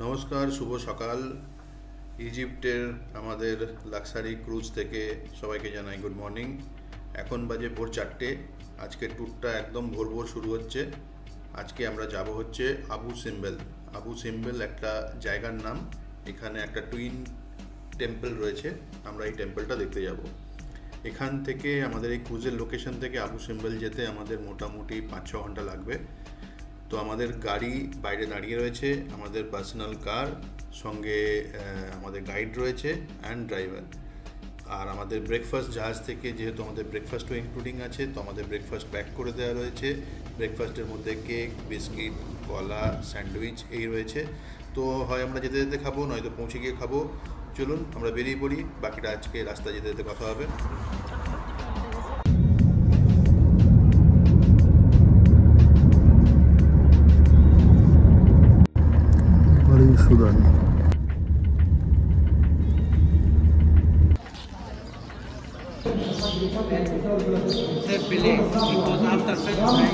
নমস্কার, শুভ সকাল। ইজিপ্টের আমাদের লাক্সারি ক্রুজ থেকে সবাইকে জানাই গুড মর্নিং। এখন বাজে ভোর 4টে। আজকের ট্যুরটা একদম ভোর ভোর শুরু হচ্ছে। আজকে আমরা যাব হচ্ছে আবু সিম্বেল। আবু সিম্বেল একটা জায়গার নাম। এখানে একটা টুইন টেম্পল রয়েছে, আমরা এই টেম্পলটা দেখতে যাব। এখান থেকে আমাদের এই ক্রুজের লোকেশন থেকে আবু সিম্বেল যেতে আমাদের মোটামুটি 5-6 ঘন্টা লাগবে। তো আমাদের গাড়ি বাইরে দাঁড়িয়ে রয়েছে, আমাদের পার্সোনাল কার, সঙ্গে আমাদের গাইড রয়েছে অ্যান্ড ড্রাইভার। আর আমাদের ব্রেকফাস্ট জাহাজ থেকে, যেহেতু আমাদের ব্রেকফাস্টও ইনক্লুডিং আছে, তো আমাদের ব্রেকফাস্ট প্যাক করে দেওয়া রয়েছে। ব্রেকফাস্টের মধ্যে কেক, বিস্কিট, কলা, স্যান্ডউইচ এই রয়েছে। তো হয় আমরা যেতে যেতে খাবো, নয়তো পৌঁছে গিয়ে খাবো। চলুন আমরা বেরিয়ে পড়ি, বাকিটা আজকে রাস্তায় যেতে যেতে কথা হবে। Sudan They believe because after February.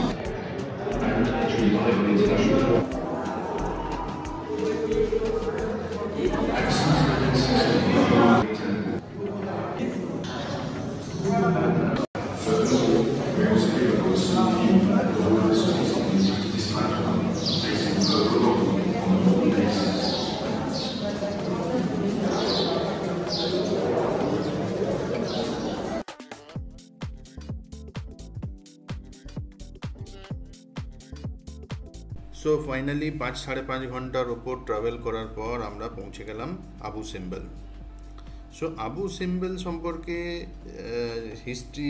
So finally 5-5.5 ঘন্টার ওপর ট্রাভেল করার পর আমরা পৌঁছে গেলাম Abu Simbel. So Abu Simbel সম্পর্কে হিস্ট্রি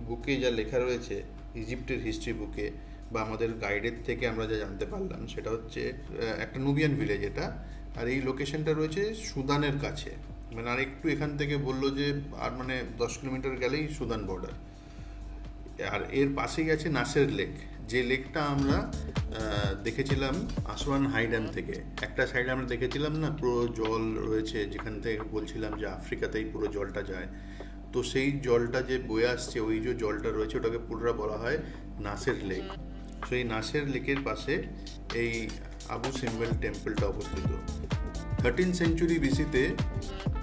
বুকে যা লেখা রয়েছে, ইজিপ্টের হিস্ট্রি বুকে বা আমাদের গাইডের থেকে আমরা যা জানতে পারলাম, সেটা হচ্ছে একটা নুবিয়ান ভিলেজ এটা। আর এই লোকেশনটা রয়েছে সুদানের কাছে, মানে আর একটু এখান থেকে বললো যে আর মানে 10 কিলোমিটার গেলেই সুদান বর্ডার। আর এর পাশেই আছে নাসের লেক, যে লেকটা আমরা দেখেছিলাম আসওয়ান হাই ড্যাম থেকে। একটা সাইডে আমরা দেখেছিলাম না, পুরো জল রয়েছে, যেখান থেকে বলছিলাম যে আফ্রিকাতেই পুরো জলটা যায়। তো সেই জলটা যে বয়ে আসছে, ওই যে জলটা রয়েছে, ওটাকে পুরোটা বলা হয় নাসের লেক। তো এই নাসের লেকের পাশে এই আবু সিম্বেল টেম্পলটা অবস্থিত। 13th সেঞ্চুরি বিসিতে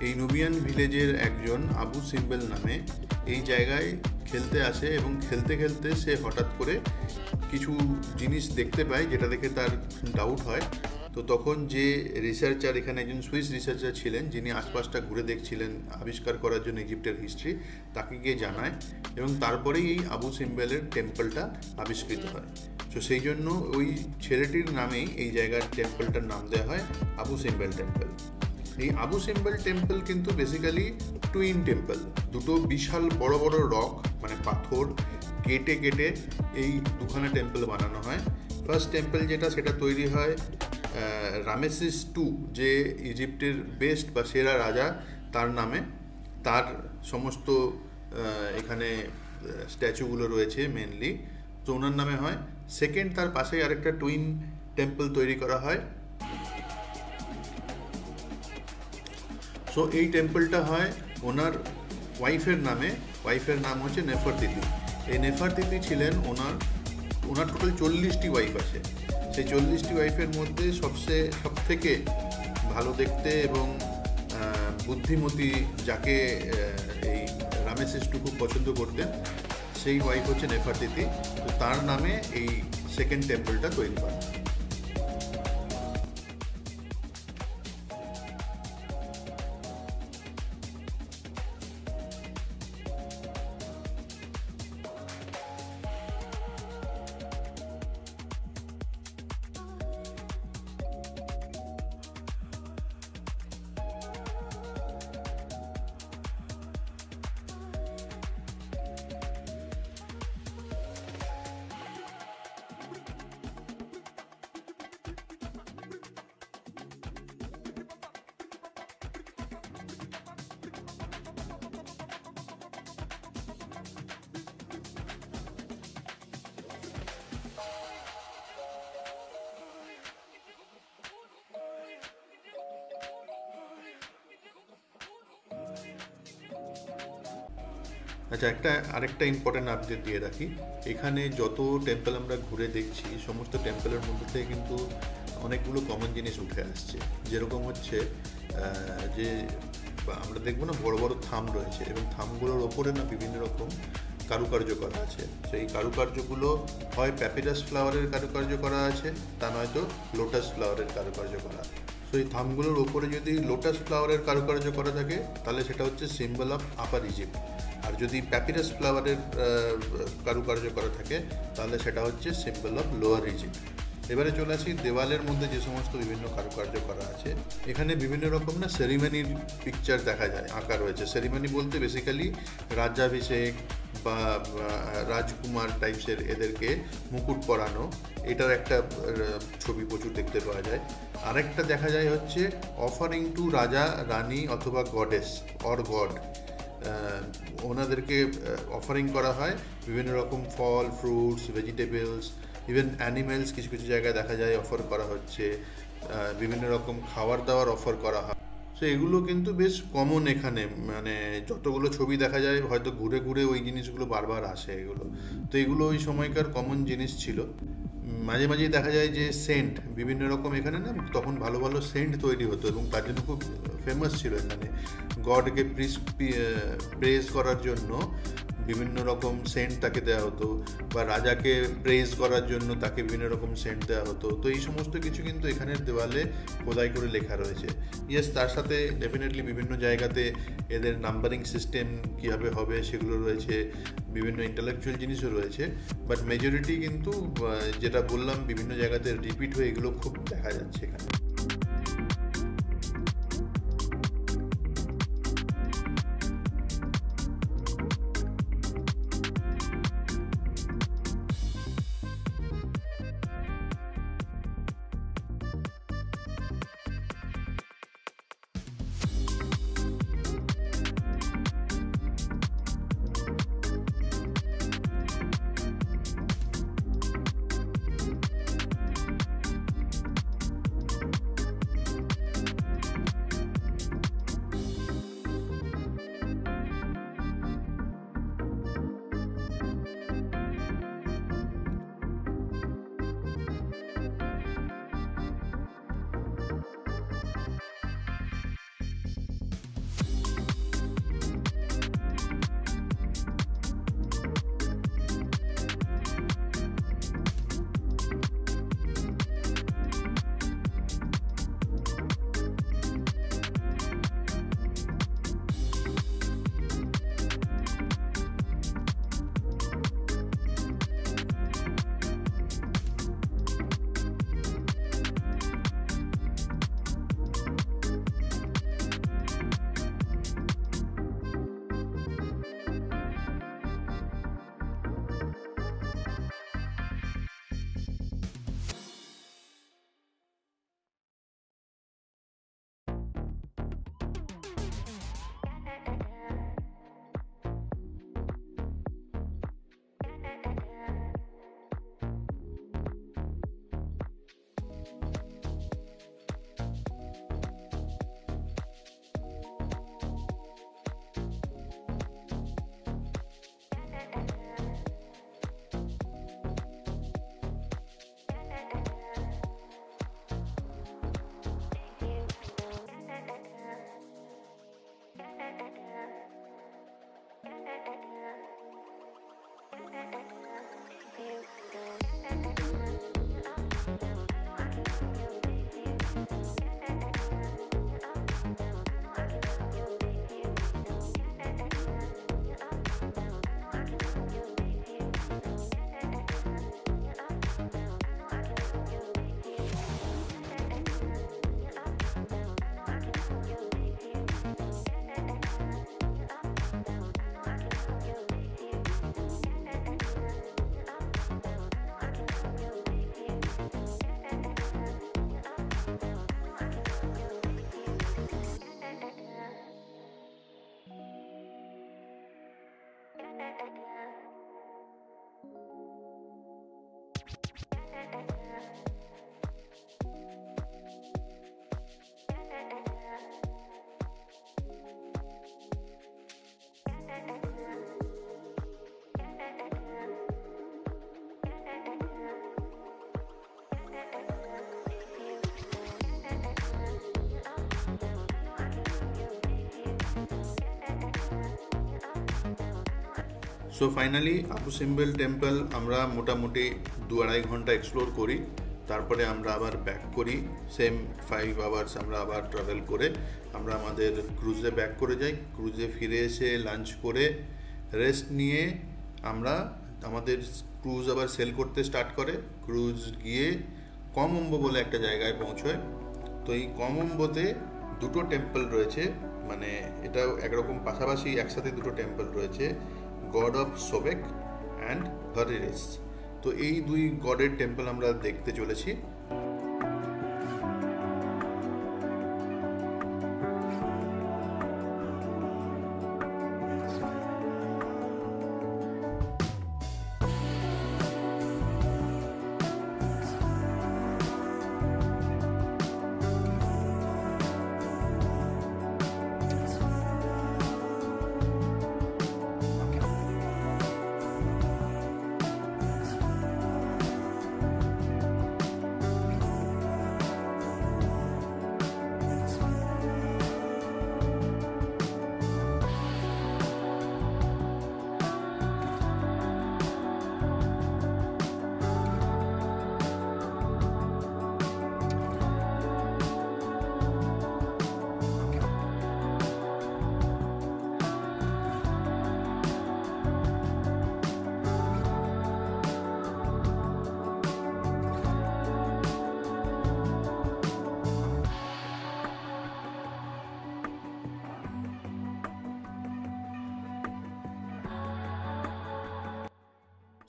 এই নুবিয়ান ভিলেজের একজন আবু সিম্বেল নামে এই জায়গায় খেলতে আসে, এবং খেলতে খেলতে সে হঠাৎ করে কিছু জিনিস দেখতে পায়, যেটা দেখে তার ডাউট হয়। তো তখন যে রিসার্চার, এখানে একজন সুইস রিসার্চার ছিলেন, যিনি আশপাশটা ঘুরে দেখছিলেন আবিষ্কার করার জন্য ইজিপ্টের হিস্ট্রি, তাকে গিয়ে জানায়, এবং তারপরেই এই আবু সিম্বেলের টেম্পলটা আবিষ্কৃত হয়। তো সেই জন্য ওই ছেলেটির নামেই এই জায়গার টেম্পলটার নাম দেওয়া হয় আবু সিম্বেল টেম্পল। এই আবু সিম্বেল টেম্পল কিন্তু বেসিক্যালি টুইন টেম্পল। দুটো বিশাল বড় বড় রক, মানে পাথর কেটে কেটে এই দুখানা টেম্পল বানানো হয়। ফার্স্ট টেম্পল যেটা, সেটা তৈরি হয় রামেসিস II, যে ইজিপ্টের বেস্ট বা সেরা রাজা, তার নামে। তার সমস্ত এখানে স্ট্যাচুগুলো রয়েছে মেনলি, তো ওনার নামে হয়। সেকেন্ড, তার পাশেই আরেকটা টুইন টেম্পল তৈরি করা হয়। সো এই টেম্পলটা হয় ওনার ওয়াইফের নামে। ওয়াইফের নাম হচ্ছে নেফারতিতি। এই নেফারতিতি ছিলেন ওনার টোটাল 40টি ওয়াইফ আছে। সেই 40টি ওয়াইফের মধ্যে সব থেকে ভালো দেখতে এবং বুদ্ধিমতী, যাকে এই রামেসিস II খুব পছন্দ করতেন, সেই ওয়াইফ হচ্ছে নেফারতিতি। তো তার নামে এই সেকেন্ড টেম্পলটা তৈরি করা। আচ্ছা, আরেকটা ইম্পর্টেন্ট আপডেট দিয়ে রাখি। এখানে যত টেম্পল আমরা ঘুরে দেখছি, সমস্ত টেম্পলের মধ্যে থেকে কিন্তু অনেকগুলো কমন জিনিস উঠে আসছে, যেরকম হচ্ছে যে আমরা দেখবো না বড় বড় থাম রয়েছে এবং থামগুলোর ওপরে না বিভিন্ন রকম কারুকার্য করা আছে। তো এই কারুকার্যগুলো হয় প্যাপিরাস ফ্লাওয়ারের কারুকার্য করা আছে, তা নয়তো লোটাস ফ্লাওয়ারের কারুকার্য করা। সো এই থামগুলোর ওপরে যদি লোটাস ফ্লাওয়ারের কারুকার্য করা থাকে তাহলে সেটা হচ্ছে সিম্বল অফ আপার ইজিপ্ট, আর যদি প্যাপিরাস ফ্লাওয়ারের কারুকার্য করা থাকে তাহলে সেটা হচ্ছে সিম্বল অফ লোয়ার ইজিপ্ট। এবারে চলে আসি দেওয়ালের মধ্যে যে সমস্ত বিভিন্ন কারুকার্য করা আছে। এখানে বিভিন্ন রকম না সেরিমনির পিকচার দেখা যায়, আঁকা রয়েছে। সেরিমনি বলতে বেসিক্যালি রাজ্যাভিষেক বা রাজকুমার টাইপসের এদেরকে মুকুট পরানো, এটার একটা ছবি প্রচুর দেখতে পাওয়া যায়। আরেকটা দেখা যায় হচ্ছে অফারিং টু রাজা, রানী অথবা গডেস অর গড, ওনাদেরকে অফারিং করা হয় বিভিন্ন রকম ফল, ফ্রুটস, ভেজিটেবলস, ইভেন অ্যানিমেলস কিছু কিছু জায়গায় দেখা যায় অফার করা হচ্ছে, বিভিন্ন রকম খাবার দাবার অফার করা হয়। সো এগুলো কিন্তু বেশ কমন এখানে, মানে যতগুলো ছবি দেখা যায় হয়তো ঘুরে ঘুরে ওই জিনিসগুলো বারবার আসে এগুলো। তো এগুলো ওই সময়কার কমন জিনিস ছিল। মাঝে মাঝেই দেখা যায় যে সেন্ট বিভিন্ন রকম এখানে না তখন ভালো ভালো সেন্ট তৈরি হতো এবং তার জন্য খুব ফেমাস ছিল এখানে। গডকে প্রেজ করার জন্য বিভিন্ন রকম সেন্ট তাকে দেওয়া হতো, বা রাজাকে প্রেজ করার জন্য তাকে বিভিন্ন রকম সেন্ট দেওয়া হতো। তো এই সমস্ত কিছু কিন্তু এখানের দেওয়ালে খোদাই করে লেখা রয়েছে। ইয়েস, তার সাথে ডেফিনেটলি বিভিন্ন জায়গাতে এদের নাম্বারিং সিস্টেম কীভাবে হবে সেগুলো রয়েছে, বিভিন্ন ইন্টেলেকচুয়াল জিনিসও রয়েছে। বাট মেজরিটি কিন্তু যেটা বললাম বিভিন্ন জায়গাতে রিপিট হয়ে এগুলো খুব দেখা যাচ্ছে এখানে। So finally Abu symbol temple আমরা মোটামুটি 2-2.5 ঘন্টা এক্সপ্লোর করি, তারপরে আমরা আবার ব্যাক করি। সেম 5 আওয়ার্স আমরা আবার ট্রাভেল করে আমরা আমাদের ক্রুজে ব্যাক করে যাই। ক্রুজে ফিরে এসে লাঞ্চ করে রেস্ট নিয়ে আমরা আমাদের ক্রুজ আবার সেল করতে স্টার্ট করে। ক্রুজ গিয়ে কমম্বো বলে একটা জায়গায় পৌঁছয়। তো এই কমম্বোতে দুটো টেম্পল রয়েছে, মানে এটাও একরকম পাশাপাশি একসাথে দুটো টেম্পল রয়েছে, গড অফ সোবেক অ্যান্ড হরিরিস। তো এই দুই গডের টেম্পল আমরা দেখতে চলেছি।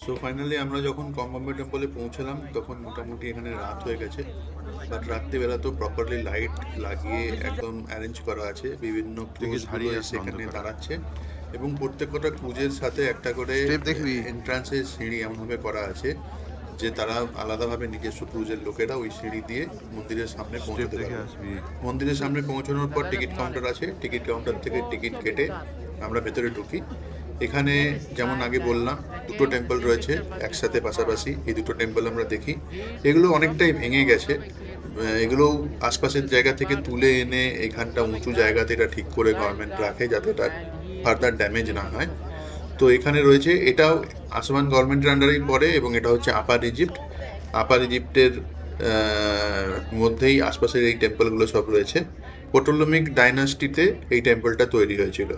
সো ফাইনালি আমরা যখন কমম্বো টেম্পলে পৌঁছলাম তখন মোটামুটি এখানে রাত হয়ে গেছে, বাট রাত্রিবেলা তো প্রপারলি লাইট লাগিয়ে একদম অ্যারেঞ্জ করা আছে। বিভিন্ন ক্রুজগুলো সেখানে দাঁড়াচ্ছে এবং প্রত্যেকটা ক্রুজের সাথে একটা করে এন্ট্রান্সের সিঁড়ি এমনভাবে করা আছে যে তারা আলাদাভাবে নিজস্ব ক্রুজের লোকেরা ওই সিঁড়ি দিয়ে মন্দিরের সামনে পৌঁছতে পারে। মন্দিরের সামনে পৌঁছানোর পর টিকিট কাউন্টার আছে, টিকিট কাউন্টার থেকে টিকিট কেটে আমরা ভেতরে ঢুকি। এখানে যেমন আগে বললাম দুটো টেম্পল রয়েছে একসাথে পাশাপাশি, এই দুটো টেম্পল আমরা দেখি। এগুলো অনেকটাই ভেঙে গেছে, এগুলো আশপাশের জায়গা থেকে তুলে এনে এখানটা উঁচু জায়গাতে এটা ঠিক করে গভর্নমেন্ট রাখে যাতে এটা ফার্দার ড্যামেজ না হয়। তো এখানে রয়েছে, এটাও আসমান গভর্নমেন্টের আন্ডারেই পড়ে এবং এটা হচ্ছে আপার ইজিপ্ট। আপার ইজিপ্টের মধ্যেই আশপাশের এই টেম্পলগুলো সব রয়েছে। পটোলমিক ডাইনাস্টিতে এই টেম্পলটা তৈরি হয়েছিল।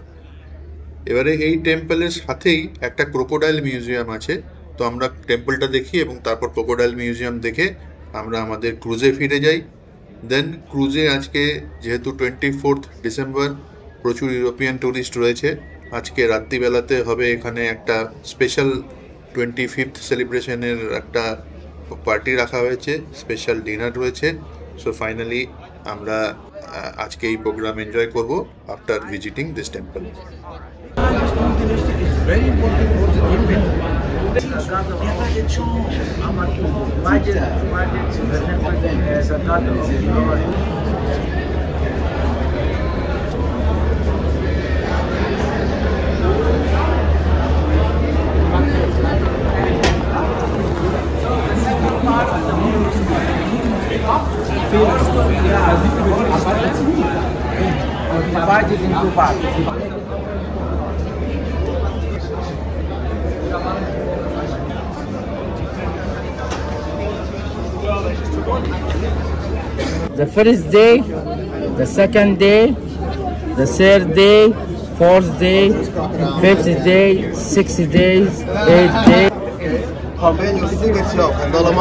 এবারে এই টেম্পলের সাথেই একটা ক্রোকোডাইল মিউজিয়াম আছে, তো আমরা টেম্পলটা দেখি এবং তারপর ক্রোকোডাইল মিউজিয়াম দেখে আমরা আমাদের ক্রুজে ফিরে যাই। দেন ক্রুজে আজকে যেহেতু 24 ডিসেম্বর প্রচুর ইউরোপিয়ান ট্যুরিস্ট রয়েছে, আজকে রাত্রিবেলাতে হবে এখানে একটা স্পেশাল 25th সেলিব্রেশনের একটা পার্টি রাখা হয়েছে, স্পেশাল ডিনার রয়েছে। সো ফাইনালি আমরা আজকে এই প্রোগ্রাম এনজয় করব after visiting this temple. Very important for the people. Divided into parts. The first day, the second day, the third day, fourth day, fifth day, 6 days, 8 days. 旁边有4个桥，看到了吗？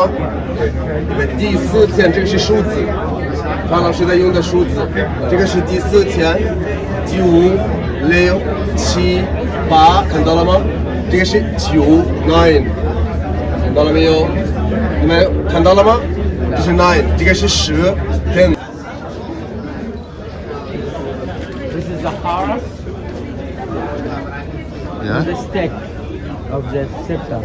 第4天，这个是数字，方老师在用的数字，这个是第4天，9、6、7、8，看到了吗？这个是9 9，看到了没有？你们看到了吗？这是 9，这个是10 10。This is the heart, Yeah. the stick of the scepter.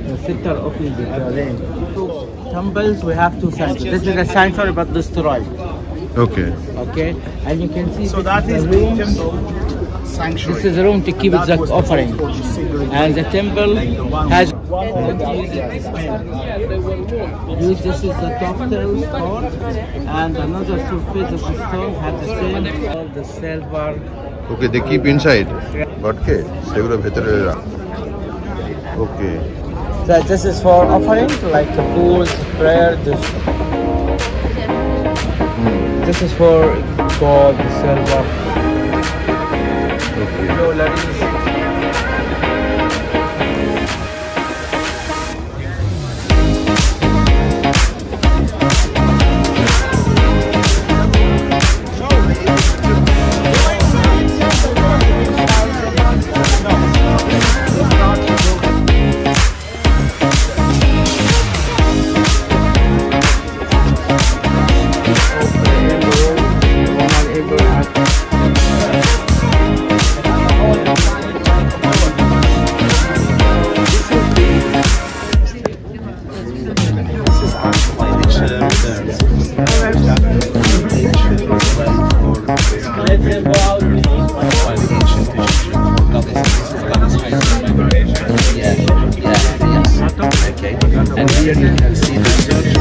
The scepter of Egypt, the ring. Two temples, we have two sanctuaries. This is a sanctuary but destroyed. Okay. Okay, and you can see So that is the temple sanctuary. this is the room to keep the offering, and the temple has this is the top stone, and another surface of the stone has the same all the silver. Okay, they keep inside. Godke, সেগুলো ভেতরে রাখ। Okay. So this is for offering, like the foods, prayer. This is for gold, silver, jewelries. And here you can see the church.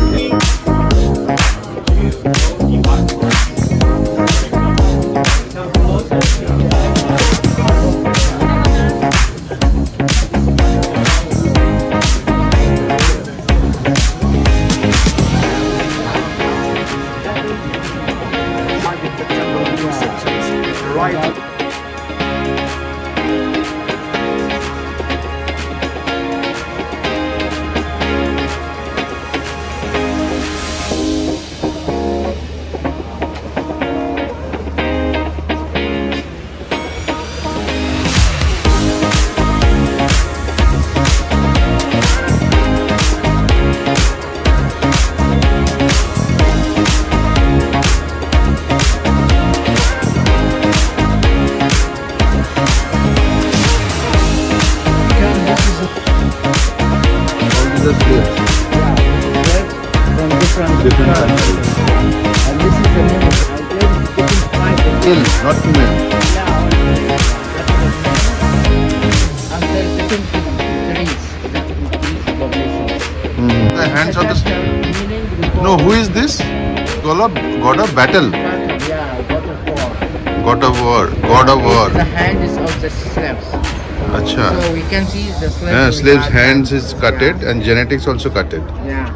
Different countries. And this is the name of Male, not female. The hands on the... No, who is this? God of battle. Yeah, God of war. God of war. God of war. The hand is of the slaves. Acha. So we can see the slaves. Yeah, slaves' hands is cutted and genetics also cutted. Yeah.